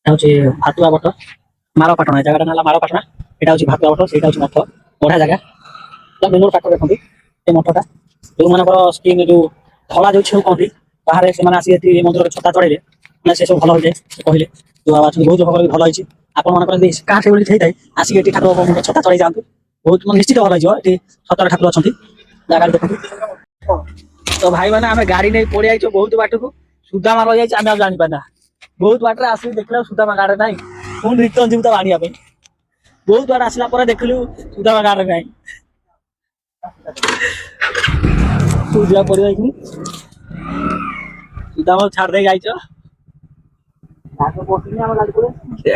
এটা হচ্ছে ভাতুয়া বট মারপাটনা জায়গাটা নালা মারপাটনা। এটা হচ্ছে ভাতুয়া বট, ସେଇଟା হচ্ছে মଠ। ବଢିଆ ଜାଗା। ମେନୁର ପାଠ ଦେଖନ୍ତି ଏ ମଠଟା। ଯୋଉମାନଙ୍କର ସ୍କିନ୍ ଯୋଉ ଧଳା ଯୋଉ ଛେଉ କହନ୍ତି ବାହାରେ ସେମାନେ ଆସି ଏଠି ମନ୍ଦିରରେ ଛତା ଚଢେଇଲେ ମାନେ ସେ ସବୁ ଭଲ ହେଇଯାଏ ସେ କହିଲେ। ଯୋଉ ଅଛନ୍ତି ବହୁତ ଲୋକଙ୍କର ବି ଭଲ ହେଇଛି। ଆପଣ ମାନଙ୍କର ଯଦି କାହା ସେଇଭଳି ହେଇଥାଏ ଆସିକି ଏଠି ଠାକୁର ଛତା ଚଢେଇ ଯାଆନ୍ତୁ, ବହୁତ ମାନେ ନିଶ୍ଚିତ ଭଲ ହେଇଯିବ। ଏଠି ସତରେ ଠାକୁର ଅଛନ୍ତି ଜାଗାରେ ଦେଖନ୍ତୁ। ତ ଭାଇ ମାନେ ଆମେ ଗାଡି ନେଇ ପଳେଇ ଯାଇଛୁ ବହୁତ ବାଟକୁ। ସୁଦାମା ରହିଯାଇଛି ଆମେ ଆଉ ଜାଣିପାରୁନା। ବହୁତ ବାଟରେ ଆସିକି ଦେଖିଲା ସୁଦାମା ଗାଡି ନାହିଁ। ପୁଣି ରିଟର୍ନ ଯିବୁ ତାକୁ ଆଣିବା ପାଇଁ। ବହୁତ ବାଟ ଆସିଲା ପରେ ଦେଖିଲୁ ସୁଦାମା ଗାଡି ନାହିଁ। ତୁ ଯିବା ପଡିବ ଏଇଠି ସୁଦାମା ଛାଡି ଦେଇକି ଯାଇଛ।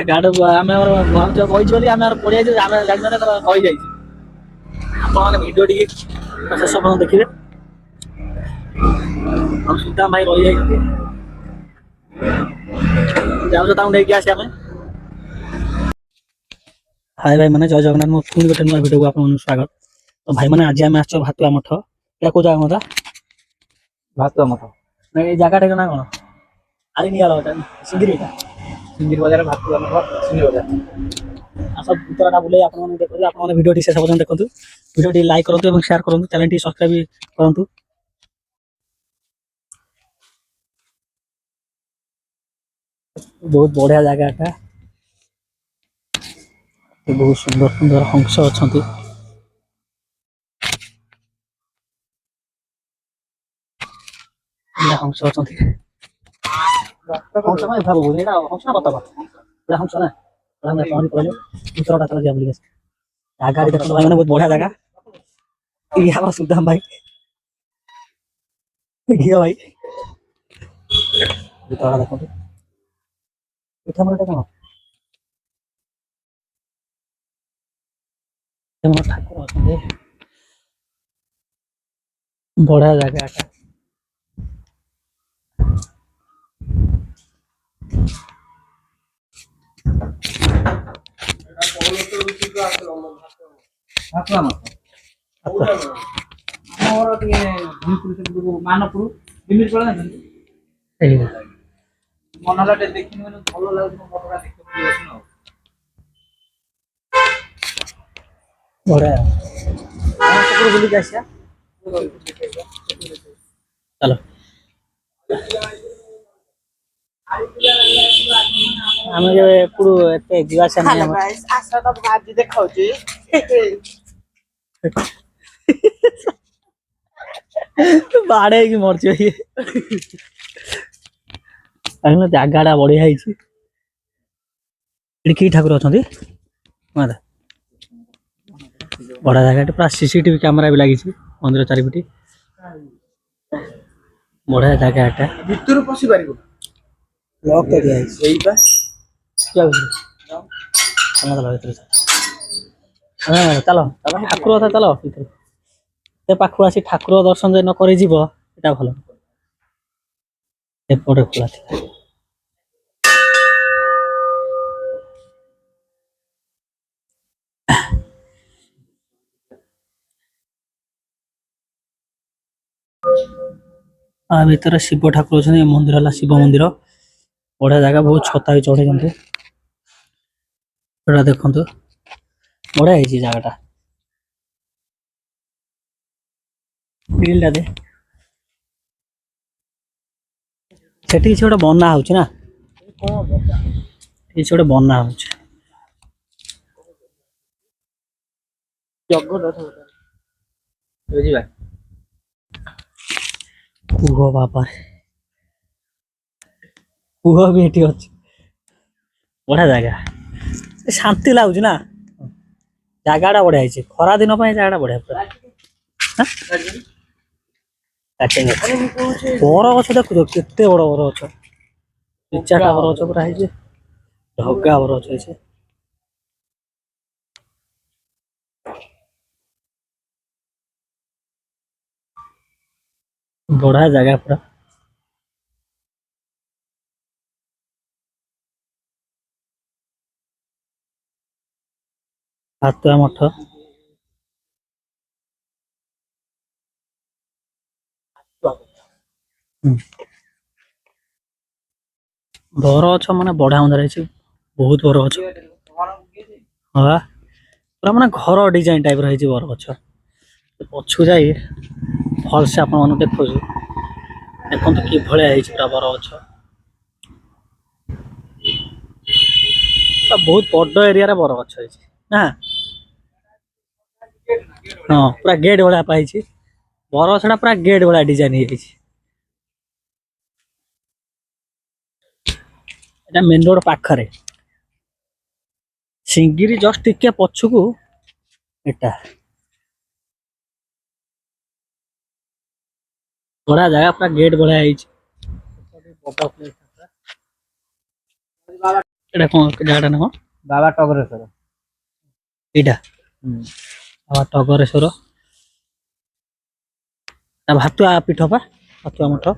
ଗାଡି ଆମେ ବହିଛୁ ବୋଲି ଆମେ ପଳେଇଯାଇଛୁ। ଆମେ ଜାଣିଛୁ ରହିଯାଇଛି। ଆପଣମାନେ ଭିଡିଓ ଟିକେ ଶେଷ ପର୍ଯ୍ୟନ୍ତ ଦେଖିବେ। ଆଉ ସୁଦାମ ଭାଇ ରହିଯାଇଛନ୍ତି। ଯାଉଛ ତାଙ୍କୁ ନେଇକି ଆସିବା ପାଇଁ। ହାय ଭାଇ ମାନେ ଜୟ ଜଗନ୍ନାଥ। ମୁଁ ପୁଣି ଗୋଟେ ନୂଆ ଭିଡିଓକୁ ଆପଣଙ୍କୁ ସ୍ୱାଗତ। ତ ଭାଇ ମାନେ ଆଜି ଆମେ ଆସିଛୁ ଭାତୁଆ ମଠ। ଏଇଟା କୋଉ ଜାଗା ମତା? ଭାତୁଆ ମଠ। ଏଇ ଜାଗାଟା ନା କଣ? ଆରେ ନିଆର ସିଙ୍ଗିରି ସିଙ୍ଗିରି ବଜାର ଭାତୁଆ ମଠ ସିଙ୍ଗିରି ବଜାର। ଆସ ଭିତରଟା ବୁଲେଇ ଆପଣମାନଙ୍କୁ ଦେଖନ୍ତୁ। ଆପଣମାନେ ଭିଡିଓଟି ଶେଷ ପର୍ଯ୍ୟନ୍ତ ଦେଖନ୍ତୁ। ଭିଡିଓଟି ଲାଇକ୍ କରନ୍ତୁ ଏବଂ ସେୟାର କରନ୍ତୁ। ଚ୍ୟାନେଲଟି ସବସ୍କ୍ରାଇବ କରନ୍ତୁ। ବହୁତ ବଢିଆ ଜାଗା ଏଟା। ବହୁତ ସୁନ୍ଦର ସୁନ୍ଦର ହଂସ ଅଛନ୍ତି। ହଂସ ଅଛନ୍ତି। ହଂସ ମାନେ ଭାବୁ ଏଇଟା ହଂସ ନା ବତକ? ଏଇଟା ହଂସ ନା ପହଁରି ପଳେଇଲେ ଭିତରଟା ତଳେ ଯିବା ବୁଲିକି ଆସିବା। ଜାଗାଟି ଦେଖନ୍ତୁ ଭାଇ ମାନେ ବହୁତ ବଢିଆ ଜାଗା। ଇଏ ଆମର ସୁଦାମ ଭାଇ, ଘିଅ ଭାଇ। ଭିତରଟା ଦେଖନ୍ତୁ। ଏଠି ଆମର ଏଟା କଣ? ଠାକୁର ଅଛନ୍ତି। ବଢିଆ ଜାଗା ଏଟା। ଭାତୁଆ ମଠ। ଆମର ଟିକେ ମାନପୁର ବିମିର ପଳା ନା ମନଟା ଟିକେ ଦେଖିନି ମାନେ ଭଲ ଲାଗୁଛି ମଠଟା ଦେଖିବାକୁ ଆଉ। ବଢିଆ ସେପଟେ ବୁଲିକି ଆସିବା। ଚାଲ ଆମେ କେବେ ଏପଟୁ ଏତେ ଯିବା ଆସିବା ନାହିଁ ଆମର। ଆଶା ତ ଭାଜି ଦେଖାଉଛି। ବାଡେଇକି ମରିଯିବ ଇଏ। ଜାଗା ଟା ବଢିଆ ହେଇଛି। ଏଠି କି ଠାକୁର ଅଛନ୍ତି? ବଢିଆ ଜାଗା। ପୁରା ସିସିଟିଭି କ୍ୟାମେରା ବି ଲାଗିଛି ମନ୍ଦିର ଚାରିପଟେ। ବଢିଆ ଜାଗା ଏଟା। ଭିତରୁ ପଶି ପାରିବ। ଲକ୍ ତ ଦିଆହେଇଛି। ଏଇପା ଚାଲ ଚାଲ ଠାକୁର କଥା ଚାଲ। ସେ ପାଖକୁ ଆସି ଠାକୁର ଦର୍ଶନ ଯଦି ନ କରି ଯିବ ଏଟା ଭଲ। ଏପଟେ ଖୋଲା ଥିଲା। ଭିତରେ ଶିବ ଠାକୁର ଅଛନ୍ତି। ମନ୍ଦିର ହେଲା ଶିବ ମନ୍ଦିର। ବଢିଆ ଜାଗା। ବହୁତ ଛତା ବି ଚଢେଇଛନ୍ତି। ଏଟା ଦେଖନ୍ତୁ ବଢିଆ ହେଇଛି ଜାଗାଟା। ସେଠି କିଛି ଗୋଟେ ବନା ହଉଛି ନା? କିଛି ଗୋଟେ ବନା ହଉଛି। ବୁଝିବା। କୁହ ବାବା, କୁହ ବି ଏଠି ଅଛି। ବଢିଆ ଜାଗା। ଶାନ୍ତି ଲାଗୁଛି ନା? ଜାଗା ଟା ବଢିଆ ହେଇଛି। ଖରା ଦିନ ପାଇଁ ଜାଗା ଟା ବଢିଆ ପୁରା। ବର ଗଛ ଦେଖୁଛ କେତେ ବଡ ବର ଗଛ। ଦି ଚାରିଟା ବର ଗଛ ପୁରା ହେଇଛି। ଢଗା ବର ଗଛ ହେଇଛି। ବଢିଆ ଜାଗା ପୁରା। ଭାତୁଆ ମଠ। ବର ଗଛ ମାନେ ବଢିଆ ମନ୍ଦିର ହେଇଛି। ବହୁତ ବର ଗଛ ହଁ ବା। ପୁରା ମାନେ ଘର ଡିଜାଇନ ଟାଇପ ର ହେଇଛି ବର ଗଛ। ପଛକୁ ଯାଇ ଭଲସେ ଆପଣ ମାନଙ୍କୁ ଦେଖୁଛୁ ଦେଖନ୍ତୁ କି ଭଳିଆ ହେଇଛି ପୁରା ବର ଗଛ। ବହୁତ ବଡ ଏରିଆରେ ବର ଗଛ ହେଇଛି ନା। ହଁ ପୁରା ଗେଟ୍ ଭଳିଆ ପାଇଛି ବର ଗଛଟା ପୁରା ଗେଟ୍ ଭଳିଆ ଡିଜାଇନ ହେଇଯାଇଛି। ଏଟା ମେନ ରୋଡ ପାଖରେ ସିଙ୍ଗିରି ଜଷ୍ଟ ଟିକେ ପଛକୁ ଏଟା ବଢିଆ ଜାଗା ପୁରା ଗେଟ୍ ଭଳିଆ ହେଇଛି। ଏଟା କଣ ଜାଗାଟା ନା କଣ ବାବା ଟଗରେଶ୍ୱର। ଏଇଟା ବାବା ଟଗରେଶ୍ୱର ତା ଭାତୁଆ ପୀଠ ପା ଭାତୁଆ ମଠ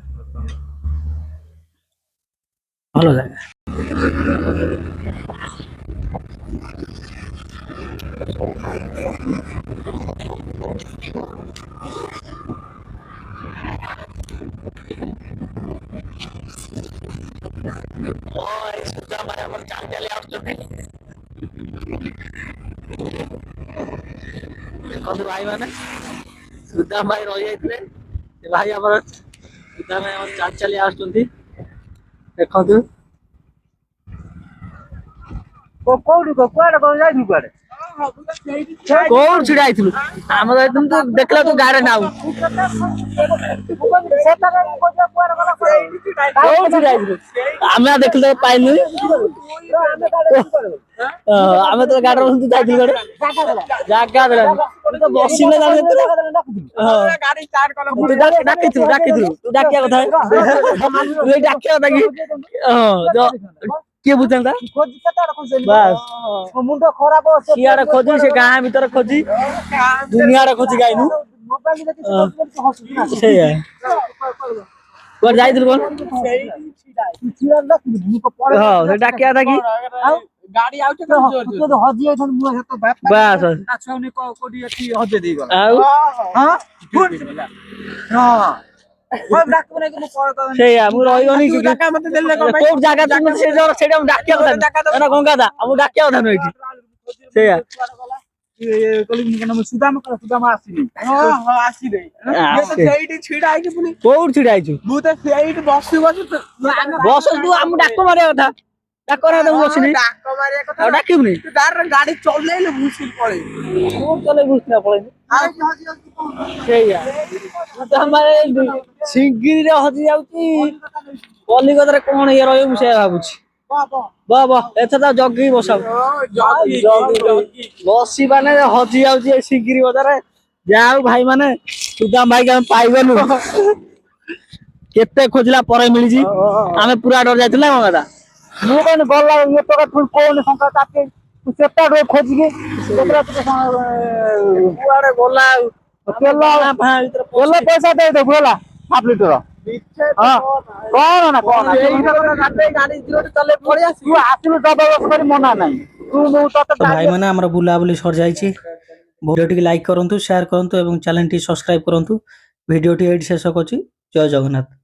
ଭଲ ଜାଗା। ଦେଖନ୍ତୁ ଭାଇ ମାନେ ସୁଦାମ ଭାଇ ରହିଯାଇଥିଲେ ସେ ଭାଇ ଆମର ସୁଦାମ ଭାଇ ଆମର ଚାଲି ଚାଲି ଆସୁଛନ୍ତି ଦେଖନ୍ତୁ। କୋଉଠି କୁଆଡେ ଯାଇଛୁ କୁଆଡେ? କୋଉଠି ଛିଡା ହେଇଥିଲୁ ଆମର ଯାଇଥିଲୁ ତୁ ଦେଖିଲା ତୁ ଗାଁରେ ନାଉ କୋଉଠି ଛିଡା ହେଇଥିଲୁ ଆମେ ଆଉ ଦେଖିଲୁ ପାଇଲୁ ଆମେ ତ ଗାଡିରେ ବସିଛୁ ଯାଇଥିଲୁ କୁଆଡେ ଜାଗା ଦେଲାନି ତୁ ତ ବସିଲେ ଡାକିଥିଲୁ ତୁ ଡାକିବା କଥା ତୁ ଏଇ ଡାକିବା କଥା କି କିଏ ବୁଝନ୍ତା ବାସ୍ ମୁଣ୍ଡ ଖରାପ ସିଆଡେ ଖୋଜି ସେ ଗାଁ ଭିତରେ ଖୋଜି ଦୁନିଆରେ ଖୋଜି ଗାଇନୁ ସେଇଆ କୁଆଡେ ଯାଇଥିଲୁ କଣ ହଁ ସେ ଡାକିବା କଥା କି ଗାଡି ଆଉଚି ହଜି ଯାଇଛନ୍ତି ମୁଁ ବାସ୍ କୋଉଠି ଏଠି ହଜେଇ ଦେଇଗଲା ଆଉ ସେଇଆ ମୁଁ ରହିବନି ମତେ ଦେଲେ କଣ ପାଇଁ? କୋଉଠି ଜାଗା ସେଇଟା ମୁଁ ଡାକିବା କଥା ଗଙ୍ଗାଦା ଆମକୁ ଡାକିବା କଥା ନୁହେଁ ଏଠି ସେଇଆ ସୁଦାମ ଆସିନି ଆସିନି ସେଇଠି ଛିଡା ହେଇକି ପୁଣି କୋଉଠି ଛିଡା ହେଇଛୁ ମୁଁ ତ ସେଇଠି ବସି ବସ ତୁ ଆମକୁ ଡାକ ମାରିବା କଥା ଡାକ ନା ମୁଁ ବସିନି ଡାକ ମାରିବା କଥା ଆଉ ଡାକିବୁନି ଗାଡି ଚଲେଇଲେ ଭୁସିଲ ପଳେଇବି ସେଇଆ ସିଙ୍ଗିରିରେ ହଜି ଯାଉଛି କଲିକତାରେ କଣ ଇଏ ରହିବ ମୁଁ ସେଇଆ ଭାବୁଛି ଏଥର ଜଗିକି ବସାଉ ବସି ମାନେ ହଜି ଯାଉଛି ଏ ଶିଗିରି ବଜାରେ ଯାହା ହଉ ଭାଇ ମାନେ ସୁଦାମ ଭାଇକି ଆମେ ପାଇଗଲୁ କେତେ ଖୋଜିଲା ପରେ ମିଳିଛି ଆମେ ପୁରା ଡର ଯାଇଥିଲୁ ନା କଣ କଥା ମୁଁ କଣ ଗଲା କହୁନି ଶଙ୍କା ଚାପି ସେଟା ଖୋଜିକି କୁଆଡେ ଗଲା ଆଉ ପଇସା ଦେଇଦେବୁ ହେଲା ହାଫ ଲିଟର କଣ ନା କଣ ଆସିଲୁ ଜବରଦସ୍ତ କରି ମନା ନାହିଁ ତ ଭାଇ ମାନେ ଆମର ବୁଲାବୁଲି ସରିଯାଇଛି ଭିଡିଓ ଟିକେ ଲାଇକ୍ କରନ୍ତୁ ସେୟାର କରନ୍ତୁ ଏବଂ ଚ୍ୟାନେଲ ଟି ସବସ୍କ୍ରାଇବ କରନ୍ତୁ ଭିଡିଓ ଟି ଏଇଠି ଶେଷ କରୁଛି ଜୟ ଜଗନ୍ନାଥ।